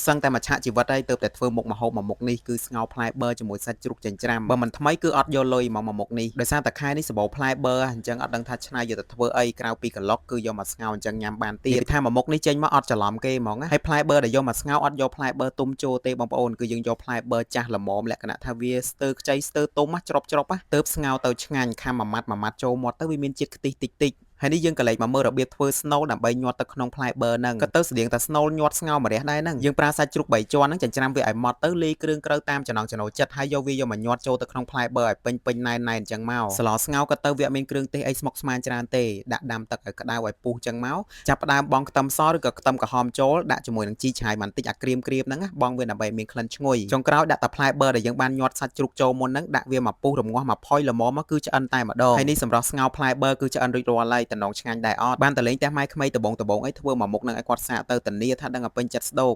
សឹងតែមួយឆាកជីវិតហើយទើបតែធ្វើមុខម្ហូបមួយមុខនេះគឺស្ងោរផ្លែបឺរជាមួយសាច់ជ្រូកចិញ្ច្រាំបើមិនថ្មីគឺអត់យកលុយមកមុខនេះដោយសារតែខែនេះសម្បូរផ្លែបឺរអញ្ចឹងអត់ដឹងថាឆ្នៃយកទៅធ្វើអីក្រៅពីក្លុកគឺយកមកស្ងោរអញ្ចឹងញ៉ាំបានទៀតពីថាមួយមុខនេះចេញមកអត់ច្រឡំគេហ្មងហើយផ្លែបឺរដែលយកមកស្ងោរអត់យកផ្លែបឺរទុំចូលទេបងប្អូនគឺយើងយកផ្លែបឺរចាស់ល្មមលក្ខណៈថាវាស្ទើរខ្ចីស្ទើរទុំច្របទើបស្ងោរទៅឆ្ងាញ់ខាំមួយម៉ាត់ចូលមាត់ទៅវាមានជាតិខ្ទិះតិចហើយនេះយើងក៏លេចមកមើលរបៀបធ្វើស្នូលដើម្បីញាត់ទៅក្នុងផ្លែបឺរហ្នឹងក៏ទៅស្តៀងតែស្នូលញាត់ស្ងោរម្រះដែរហ្នឹងយើងប្រើសាច់ជ្រូក3ជាន់ហ្នឹងចិញ្ច្រាំវាឲ្យម៉ត់ទៅលាយគ្រឿងក្រៅតាមចំណង់ចំណូលចិត្តហើយយកវាយកមកញាត់ចូលទៅក្នុងផ្លែបឺរឲ្យពេញណែនអញ្ចឹងមកស្លស្ងោរក៏ទៅវាអត់មានគ្រឿងទេសអីស្មុគស្មាញច្រើនទេដាក់ដាំទឹកឲ្យក្តៅឲ្យពុះអញ្ចឹងមកចាប់ផ្ដើមបង់ខ្ទឹមសឬក៏ខ្ទឹមក្រហមចូលដាក់ជាមួយនឹងជីឆាយបន្តិចអាក្រៀមហ្នឹងបង់វាដើម្បីមានក្លិនឈ្ងុយចុងក្រោយដាក់តែផ្លែបឺរដែលយើងបានញាត់សាច់ជ្រូកចូលមុនហ្នឹងដាក់វាមកពុះរងាស់មកផុយល្មមមកគឺឆ្អិនតែម្ដងហើយនេះសម្រាប់ស្ងោរផ្លែបឺរគឺឆ្អិនរួចរាល់ហើយតំណងឆ្ងាញ់ដែរអត់បានតលេងផ្ទះម៉ែក្មេងដបងអីធ្វើមកមុខនឹងឲ្យគាត់សាកទៅធានាថាដឹងឲ្យពេញចិត្តស្ដោក